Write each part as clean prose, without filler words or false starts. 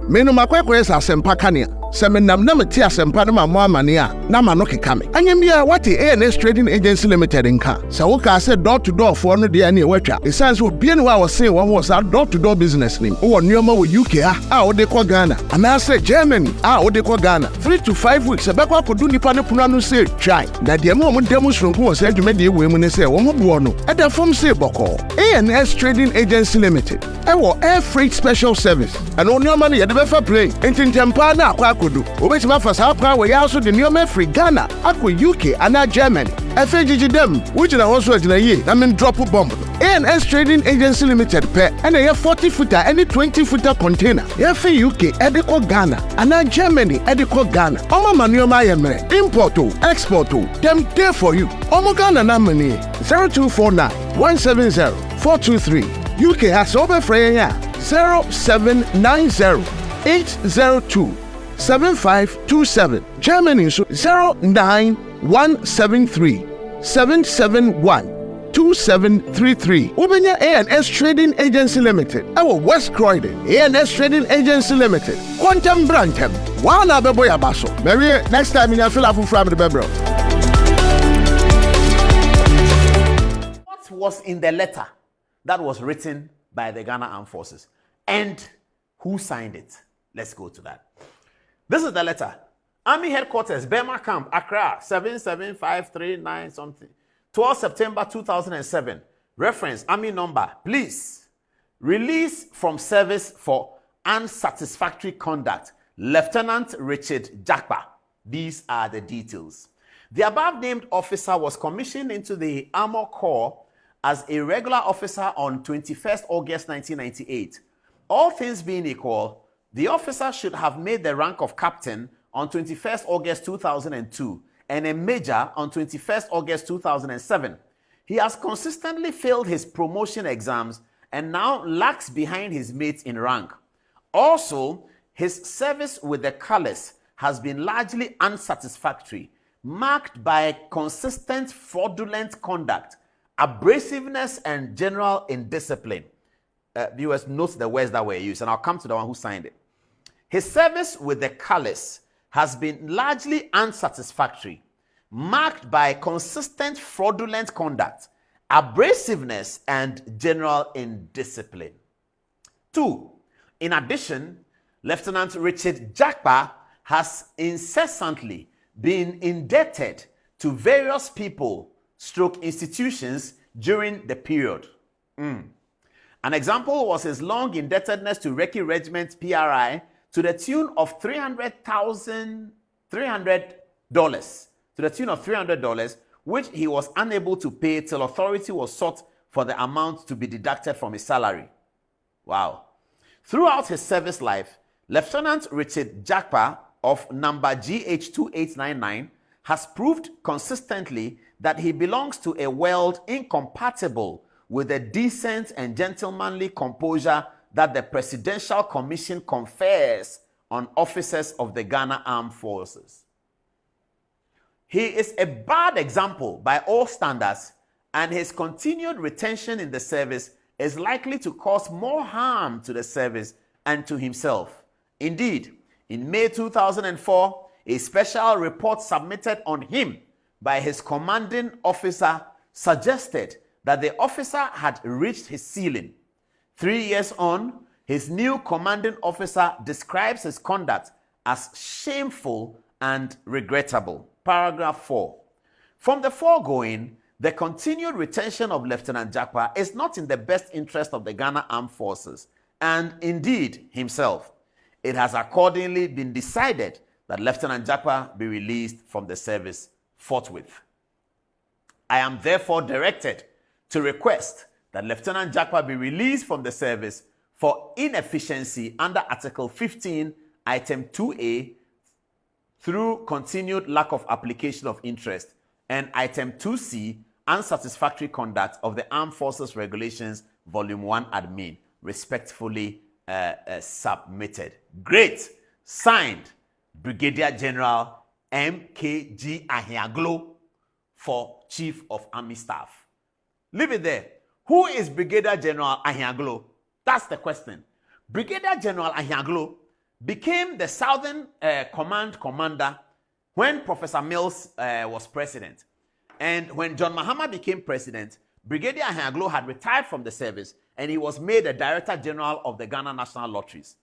Me no makwekwe sa sempa kania. Se me nam na me ti asempa no ma mo amane a na ma no keka me. Anyam bia what ANS Trading Agency Limited nka. Se wo ka se door to door for no de na e watwa. E sense obi ne wa wo se wo ho sa door to door business nim. Wo nneoma wo UK a wo de kɔ Ghana. Ana se Germany a wo de kɔ Ghana. 3 to 5 weeks e bekwa kodu nipa ne pono no se try. Na de mo demonstration wo se adwuma de we mu ne se wo ho bo no. E da fom se bɔkɔ. ANS Trading Agency Limited. E wo air freight special service. And nneoma no ye de befa plane. Entintempa na akwa kodu. Obetima fa sa pra we ya so de nneoma free Ghana akwa UK ana Germany. FGG dem which na also agina ye na men drop bomb. ANS Trading Agency Limited pe and a 40 footer any 20 footer container. Ye for UK ediko Ghana ana Germany ediko Ghana. Omo manuoma ye mere import to export to them there for you. Omo Ghana na money 0249 170 423. UK has over free 0790 802 7527. Germany 09173 771 2733. Ubenya ANS Trading Agency Limited. Our West Croydon ANS Trading Agency Limited. Quantum Brantem. Wana beboya baso. Maybe next time in a fill up from the bebro. What was in the letter that was written by the Ghana Armed Forces and who signed it? Let's go to that. This is the letter. Army Headquarters, Burma Camp, Accra, 77539 something. 12 September 2007. Reference, Army number. Please, release from service for unsatisfactory conduct. Lieutenant Richard Jakpa. These are the details. The above named officer was commissioned into the Armor Corps as a regular officer on 21st August 1998. All things being equal, the officer should have made the rank of captain on 21st August 2002 and a major on 21st August 2007. He has consistently failed his promotion exams and now lags behind his mates in rank. Also, his service with the colors has been largely unsatisfactory, marked by consistent fraudulent conduct, abrasiveness, and general indiscipline. Viewers, note the words that were used, and I'll come to the one who signed it. His service with the colors has been largely unsatisfactory, marked by consistent fraudulent conduct, abrasiveness, and general indiscipline. 2. In addition, Lieutenant Richard Jakpa has incessantly been indebted to various people / institutions during the period. An example was his long indebtedness to Recce Regiment PRI to the tune of $300, which he was unable to pay till authority was sought for the amount to be deducted from his salary. Wow. Throughout his service life, Lieutenant Richard Jakpa of number GH2899 has proved consistently that he belongs to a world incompatible with the decent and gentlemanly composure that the Presidential Commission confers on officers of the Ghana Armed Forces. He is a bad example by all standards, and his continued retention in the service is likely to cause more harm to the service and to himself. Indeed, in May 2004, a special report submitted on him by his commanding officer suggested that the officer had reached his ceiling. 3 years on, his new commanding officer describes his conduct as shameful and regrettable. Paragraph 4. From the foregoing, the continued retention of Lieutenant Jakpa is not in the best interest of the Ghana Armed Forces and indeed himself. It has accordingly been decided that Lieutenant Jakpa be released from the service forthwith. I am therefore directed to request that Lieutenant Jakpa be released from the service for inefficiency under Article 15, Item 2A, through continued lack of application of interest, and Item 2C, unsatisfactory conduct of the Armed Forces Regulations, Volume 1 Admin, respectfully submitted. Great. Signed, Brigadier General M.K.G. Ahiaglo for Chief of Army Staff. Leave it there. Who is Brigadier General Ahiaglo? That's the question. Brigadier General Ahiaglo became the Southern Command commander when Professor Mills was president. And when John Mahama became president, Brigadier Ahanglo had retired from the service and he was made the Director General of the Ghana National Lotteries.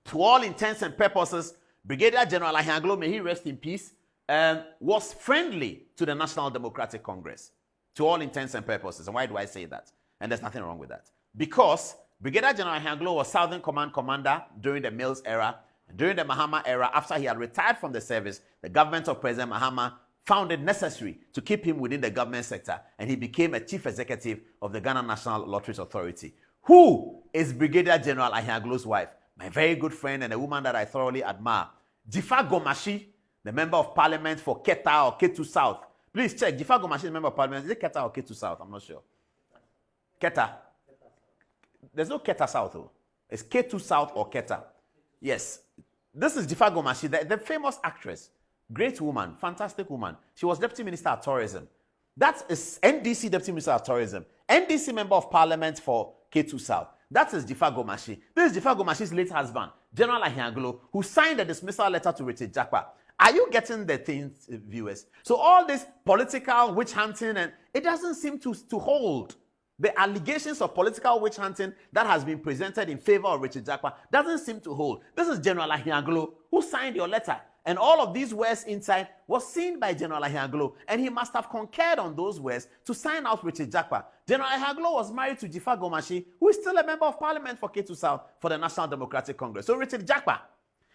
To all intents and purposes, Brigadier General Ahanglo, may he rest in peace, was friendly to the National Democratic Congress. To all intents and purposes. And why do I say that? And there's nothing wrong with that. Because Brigadier General Ahanglo was Southern Command commander during the Mills era. During the Mahama era, after he had retired from the service, the government of President Mahama found it necessary to keep him within the government sector, and he became a chief executive of the Ghana National Lotteries Authority. Who is Brigadier General Ahanglo's wife? My very good friend and a woman that I thoroughly admire, Jifa Gomashi, the member of parliament for Keta or Ketu South. Please check. Jifa Gomashi is the member of parliament. Is it Keta or Ketu South? I'm not sure. Keta. There's no Keta South, though. It's Ketu South or Keta. Yes. This is Jifa Gomashi, the famous actress. Great woman, fantastic woman. She was Deputy Minister of Tourism. That is NDC Deputy Minister of Tourism. NDC Member of Parliament for K2 South. That is Jifa Gomashi. This is Jifa Gomashi's late husband, General Ahanglo, who signed the dismissal letter to Richard Jakpa. Are you getting the things, viewers? So all this political witch hunting, and it doesn't seem to hold. The allegations of political witch hunting that has been presented in favor of Richard Jakpa doesn't seem to hold. This is General Ahanglo who signed your letter. And all of these words inside was seen by General Ahanglo, and he must have concurred on those words to sign out Richard Jakpa. General Ahanglo was married to Jifa Gomashi, who is still a member of parliament for K2 South for the National Democratic Congress. So Richard Jakpa,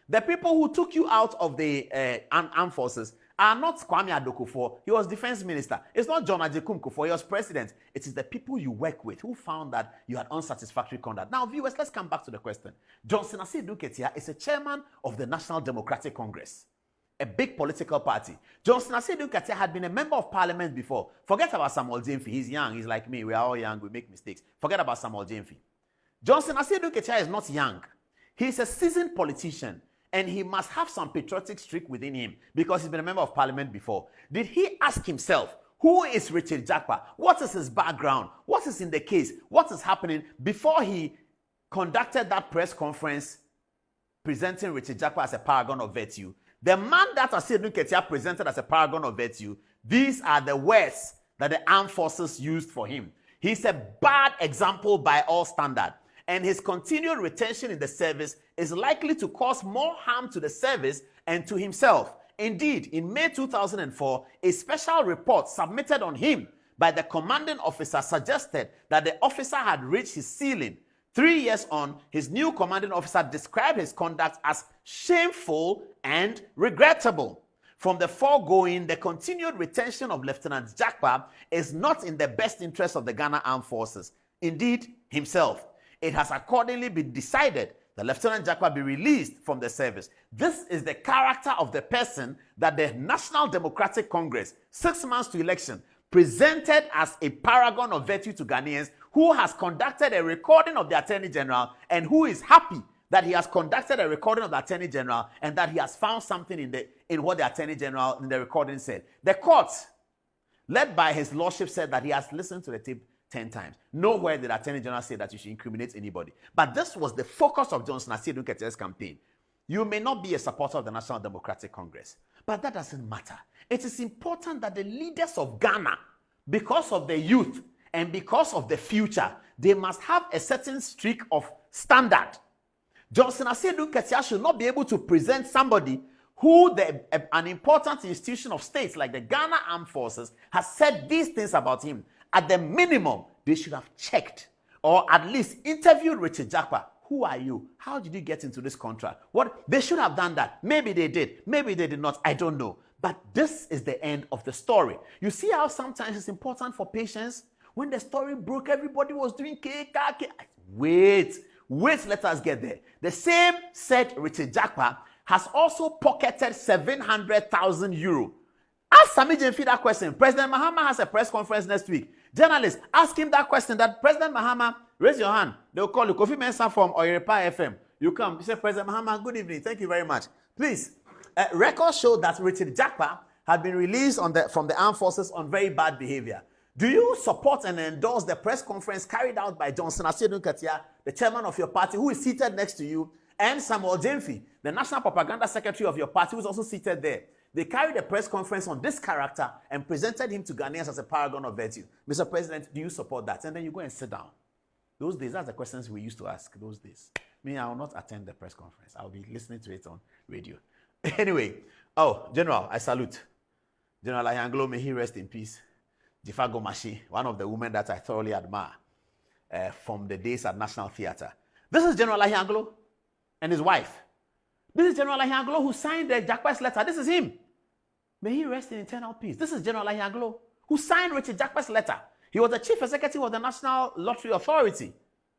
the people who took you out of the armed forces are not Kwame Adokufo. He was defense minister. It's not John Ajekum Kufuor. He was president. It is the people you work with who found that you had unsatisfactory conduct. Now, viewers, let's come back to the question. Johnson Asiedu Ketia is a chairman of the National Democratic Congress, a big political party. Johnson Asiedu Ketia had been a member of parliament before. Forget about Samuel James. He's young. He's like me. We are all young. We make mistakes. Forget about Samuel James. Johnson Asiedu Ketia is not young. He's a seasoned politician. And he must have some patriotic streak within him because he's been a member of parliament before. Did he ask himself, who is Richard Jakpa? What is his background? What is in the case? What is happening before he conducted that press conference presenting Richard Jakpa as a paragon of virtue? The man that Asiedu Ketia presented as a paragon of virtue, these are the words that the armed forces used for him. He's a bad example by all standards. And his continued retention in the service is likely to cause more harm to the service and to himself. Indeed, in May 2004, a special report submitted on him by the commanding officer suggested that the officer had reached his ceiling. 3 years on, his new commanding officer described his conduct as shameful and regrettable. From the foregoing, the continued retention of Lieutenant Jakpa is not in the best interest of the Ghana Armed Forces, indeed himself. It has accordingly been decided that Lieutenant Jakpa be released from the service. This is the character of the person that the National Democratic Congress, 6 months to election, presented as a paragon of virtue to Ghanaians, who has conducted a recording of the Attorney General and who is happy that he has conducted a recording of the Attorney General and that he has found something in what the Attorney General in the recording said. The court, led by his lordship, said that he has listened to the tape 10 times. Nowhere did the Attorney General say that you should incriminate anybody. But this was the focus of Johnson Asiedu Ketia's campaign. You may not be a supporter of the National Democratic Congress, but that doesn't matter. It is important that the leaders of Ghana, because of the youth and because of the future, they must have a certain streak of standard. Johnson Asiedu Ketia should not be able to present somebody who an important institution of states like the Ghana Armed Forces has said these things about him. At the minimum, they should have checked or at least interviewed Richard Jakpa. Who are you? How did you get into this contract? What? They should have done that. Maybe they did. Maybe they did not. I don't know. But this is the end of the story. You see how sometimes it's important for patience? When the story broke, everybody was doing cake. Wait, let us get there. The same said Richard Jakpa has also pocketed 700,000 euro. Ask Sami Jemfi that question. President Mahama has a press conference next week. Journalists, ask him that question. That President Mahama, raise your hand. They'll call you. Kofi Mensah from Oyerepa FM. You come. You say, President Mahama, good evening. Thank you very much. Please. Records show that Richard Jakpa had been released from the armed forces on very bad behavior. Do you support and endorse the press conference carried out by Johnson Asiedu Ketia, the chairman of your party, who is seated next to you, and Samuel Jemfi, the national propaganda secretary of your party, who's also seated there. They carried a press conference on this character and presented him to Ghanaians as a paragon of virtue. Mr. President, do you support that? And then you go and sit down. Those days, that's the questions we used to ask those days. Me, I will not attend the press conference. I'll be listening to it on radio. Anyway, General, I salute. General Ayanglo, may he rest in peace. Jifago Mashi, one of the women that I thoroughly admire from the days at National Theatre. This is General Ayanglo and his wife. This is General Ayanglo who signed the Jakpa's letter. This is him. May he rest in eternal peace. This is General Ayanglo who signed Richard Jakpa's letter. He was the chief executive of the National Lottery Authority.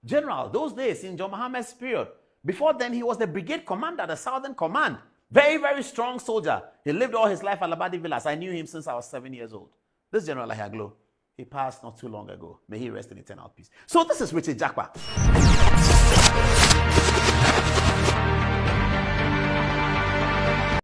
General, those days in John Mohammed's period. Before then, he was the brigade commander, the Southern Command. Very, very strong soldier. He lived all his life at Labadi Villas. I knew him since I was 7 years old. This General Ayanglo, he passed not too long ago. May he rest in eternal peace. So this is Richard Jakpa.